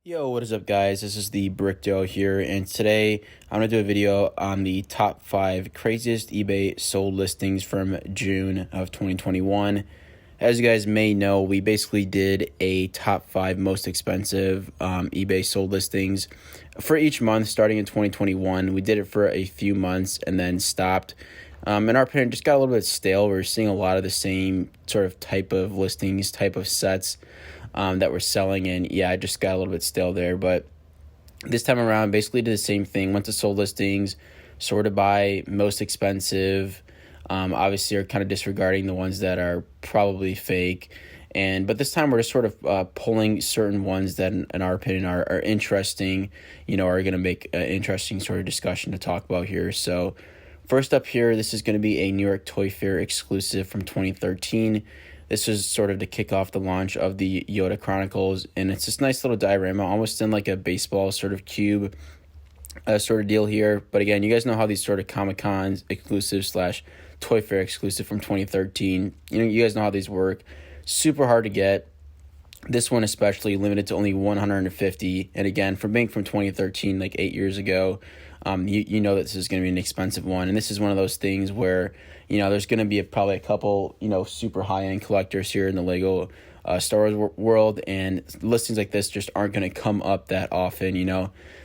Yo, what is up, guys? This is the Brick Joe here, and today I'm going to do a video on the top 5 craziest eBay sold listings from June of 2021. As you guys may know, we basically did a top 5 most expensive eBay sold listings for each month starting in 2021. We did it for a few months and then stopped. In our opinion, just got a little bit stale. We're seeing a lot of the same sort of type of listings, type of sets that we're selling, and yeah, I just got a little bit stale there. But this time around, basically did the same thing. Went to sold listings, sorted by most expensive. Obviously, are kind of disregarding the ones that are probably fake. But this time we're just sort of pulling certain ones that, in our opinion, are interesting. Are going to make an interesting sort of discussion to talk about here. So first up here, this is going to be a New York Toy Fair exclusive from 2013. This was sort of to kick off the launch of the YODA Chronicles, and it's this nice little diorama, almost in like a baseball sort of cube sort of deal here. But again, you guys know how these sort of Comic-Cons exclusive slash Toy Fair exclusive from 2013, you guys know how these work. Super hard to get. This one especially limited to only 150, and again, from being from 2013, like 8 years ago, you know that this is going to be an expensive one, and this is one of those things where there's going to be probably a couple super high-end collectors here in the Lego Star Wars world, and listings like this just aren't going to come up that often.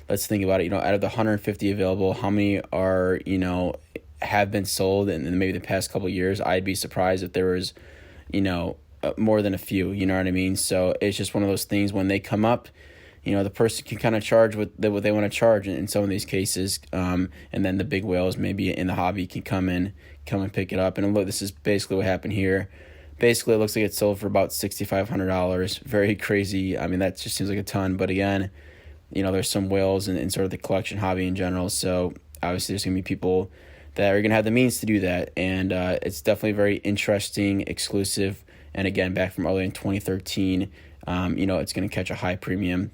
Let's think about it. Out of the 150 available, how many are have been sold in maybe the past couple of years? I'd be surprised if there was more than a few. You know what I mean? So it's just one of those things when they come up. The person can kind of charge what they want to charge in some of these cases, and then the big whales maybe in the hobby can come and pick it up. And look, this is basically what happened here. Basically, it looks like it sold for about $6,500. Very crazy. I mean, that just seems like a ton. But again, there's some whales in sort of the collection hobby in general. So obviously, there's going to be people that are going to have the means to do that. And it's definitely very interesting, exclusive. And again, back from early in 2013, it's going to catch a high premium.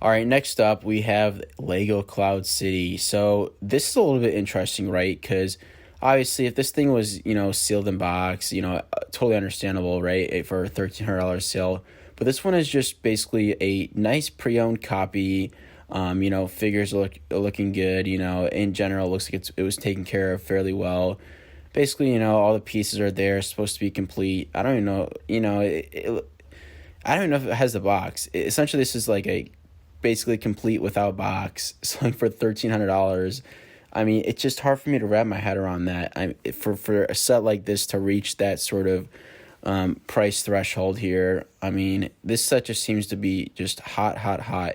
All right, next up, we have Lego Cloud City. So this is a little bit interesting, right? Because obviously, if this thing was, sealed in box, totally understandable, right, for a $1,300 sale. But this one is just basically a nice pre-owned copy. Figures looking good. In general, it looks like it was taken care of fairly well. Basically, all the pieces are there, supposed to be complete. I don't even know, I don't even know if it has the box. Essentially, this is like a basically complete without box, selling for $1,300. I mean, it's just hard for me to wrap my head around that. For a set like this to reach that sort of price threshold here, I mean, this set just seems to be just hot.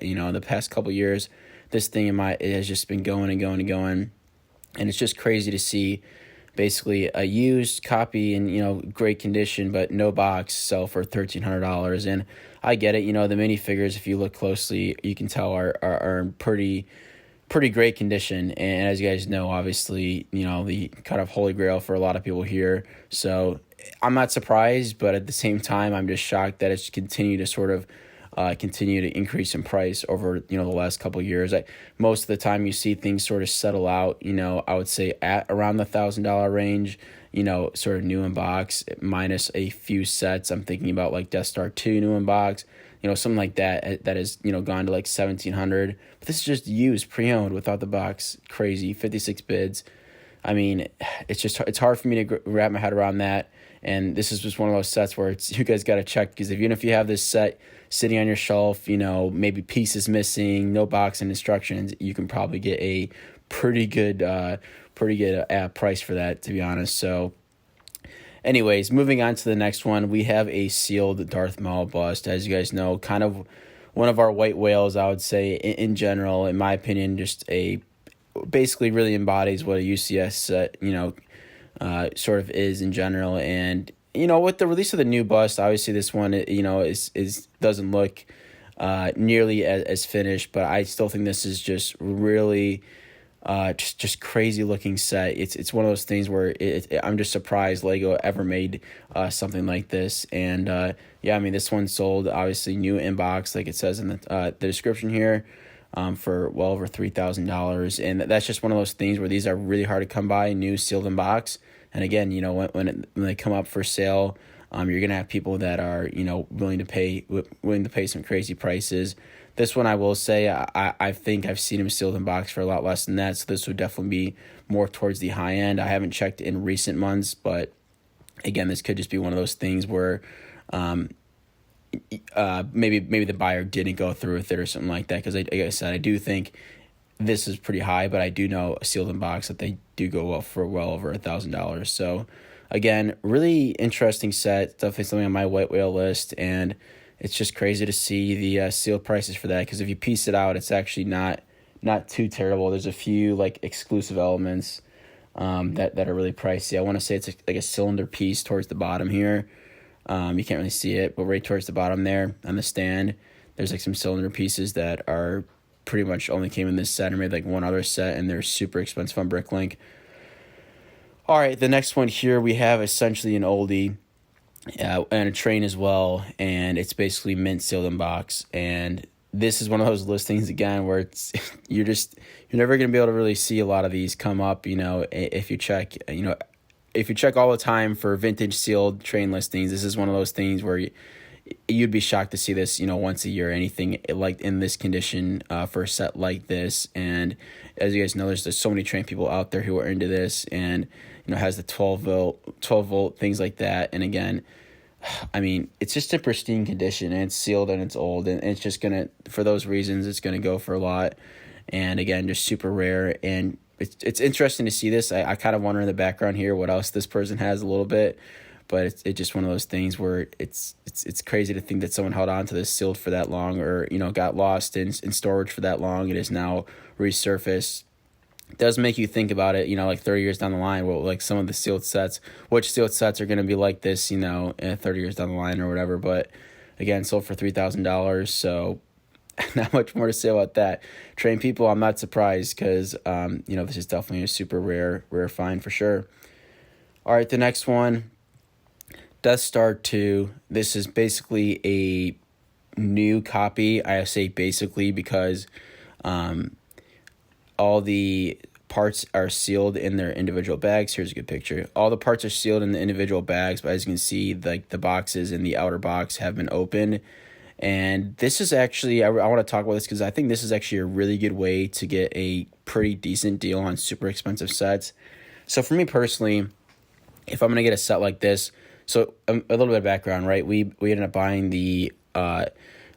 In the past couple of years, this thing it has just been going and going and going, and it's just crazy to see basically a used copy in great condition but no box sell for $1,300. And I get it, the minifigures, if you look closely, you can tell are in pretty great condition. And as you guys know, obviously, the kind of holy grail for a lot of people here. So I'm not surprised, but at the same time, I'm just shocked that it's continued to sort of continue to increase in price over the last couple of years. Most of the time you see things sort of settle out, I would say at around the $1,000 range, sort of new in box minus a few sets. I'm thinking about like Death Star 2 new in box, something like that has gone to like $1,700. But this is just used pre-owned without the box. Crazy. 56 bids. I mean, it's hard for me to wrap my head around that. And this is just one of those sets where you guys got to check, because even if you have this set sitting on your shelf, maybe pieces missing, no box and instructions, you can probably get a pretty good price for that, to be honest. So anyways, moving on to the next one, we have a sealed Darth Maul bust. As you guys know, kind of one of our white whales, I would say, in general, in my opinion, just basically really embodies what a UCS set, sort of is in general. And with the release of the new bust, obviously this one is doesn't look nearly as finished, but I still think this is just really just crazy looking set. It's one of those things where I'm just surprised Lego ever made something like this. And I mean, this one sold obviously new in box, like it says in the description here, for well over $3,000. And that's just one of those things where these are really hard to come by, new sealed in box. And again, when they come up for sale, You're gonna have people that are, you know, willing to pay some crazy prices. This one, I will say, I think I've seen them sealed in box for a lot less than that, so this would definitely be more towards the high end. I haven't checked in recent months, but again, this could just be one of those things where maybe the buyer didn't go through with it or something like that, because like I said, I do think this is pretty high, but I do know sealed in box that they do go up for well over $1,000. So again, really interesting set. Definitely something on my white whale list, and it's just crazy to see the sealed prices for that, because if you piece it out, it's actually not too terrible. There's a few like exclusive elements that are really pricey. I want to say it's like a cylinder piece towards the bottom here. You can't really see it, but right towards the bottom there on the stand, there's like some cylinder pieces that are pretty much only came in this set, or maybe like one other set, and they're super expensive on Bricklink. All right, the next one here, we have essentially an oldie and a train as well, and it's basically mint sealed in box. And this is one of those listings again where it's you're never going to be able to really see a lot of these come up, you know, if you check all the time for vintage sealed train listings. This is one of those things where you'd be shocked to see this, you know, once a year, anything like in this condition for a set like this. And as you guys know, there's so many train people out there who are into this, and you know, has the 12 volt things like that. And again, I mean, it's just in pristine condition, and it's sealed, and it's old, and it's just gonna, for those reasons, it's gonna go for a lot. And again, just super rare. And it's interesting to see this. I kind of wonder in the background here what else this person has a little bit, but it's just one of those things where it's crazy to think that someone held on to this sealed for that long, or you know, got lost in storage for that long. It is now resurfaced. It does make you think about it, you know, like 30 years down the line, well, like some of the sealed sets, which sealed sets are going to be like this, you know, 30 years down the line or whatever. But again, sold for $3,000, so not much more to say about that. Train people, I'm not surprised, because you know, this is definitely a super rare find for sure. All right, the next one, Death Star 2. This is basically a new copy. I say basically because all the parts are sealed in their individual bags. Here's a good picture. All the parts are sealed in the individual bags, but as you can see, like the boxes in the outer box have been opened. And this is actually, I want to talk about this because I think this is actually a really good way to get a pretty decent deal on super expensive sets. So for me personally, if I'm going to get a set like this, so a little bit of background, right? We ended up buying the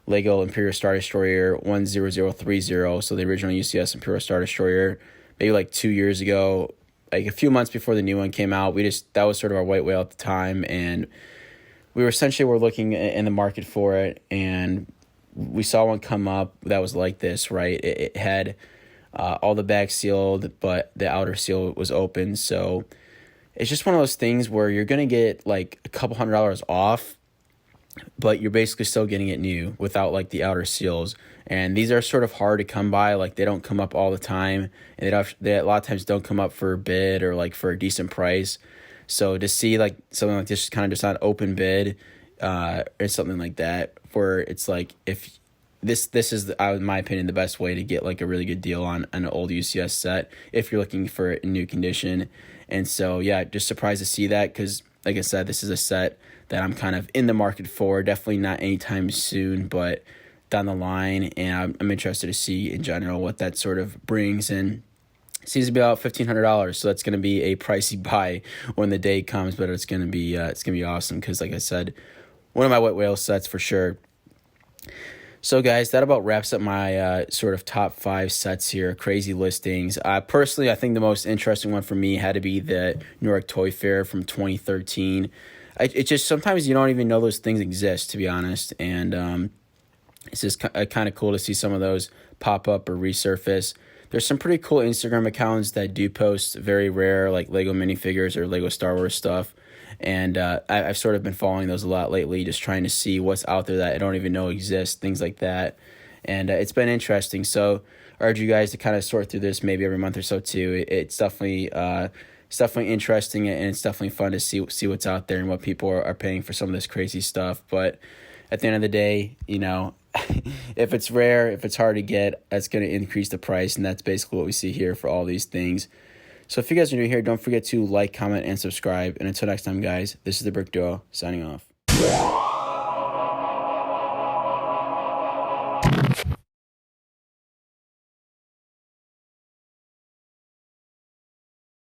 Lego Imperial Star Destroyer 10030, so the original UCS Imperial Star Destroyer, maybe like 2 years ago, like a few months before the new one came out. That was sort of our white whale at the time, and we were looking in the market for it, and we saw one come up that was like this, right? It had all the bags sealed, but the outer seal was open. So it's just one of those things where you're going to get like a couple $100 off, but you're basically still getting it new without like the outer seals. And these are sort of hard to come by. Like they don't come up all the time, and they a lot of times don't come up for a bid or like for a decent price. So to see like something like this kind of just on open bid or something like that, where it's like, if this is, in my opinion, the best way to get like a really good deal on an old UCS set if you're looking for a new condition. And so, yeah, just surprised to see that, because like I said, this is a set that I'm kind of in the market for. Definitely not anytime soon, but down the line. And I'm interested to see in general what that sort of brings in. It seems to be about $1,500, so that's going to be a pricey buy when the day comes, but it's going to be awesome, because like I said, one of my white whale sets for sure. So guys, that about wraps up my sort of top 5 sets here, crazy listings. Personally, I think the most interesting one for me had to be the New York Toy Fair from 2013. It just, sometimes you don't even know those things exist, to be honest, and it's just kind of cool to see some of those pop up or resurface. There's some pretty cool Instagram accounts that do post very rare, like Lego minifigures or Lego Star Wars stuff. And I've sort of been following those a lot lately, just trying to see what's out there that I don't even know exists, things like that. And it's been interesting. So I urge you guys to kind of sort through this maybe every month or so too. It's definitely interesting, and it's definitely fun to see what's out there and what people are paying for some of this crazy stuff. But at the end of the day, you know, if it's rare, if it's hard to get, that's going to increase the price, and that's basically what we see here for all these things. So if you guys are new here, don't forget to like, comment, and subscribe. And until next time, guys, this is the Brick Duo signing off. you.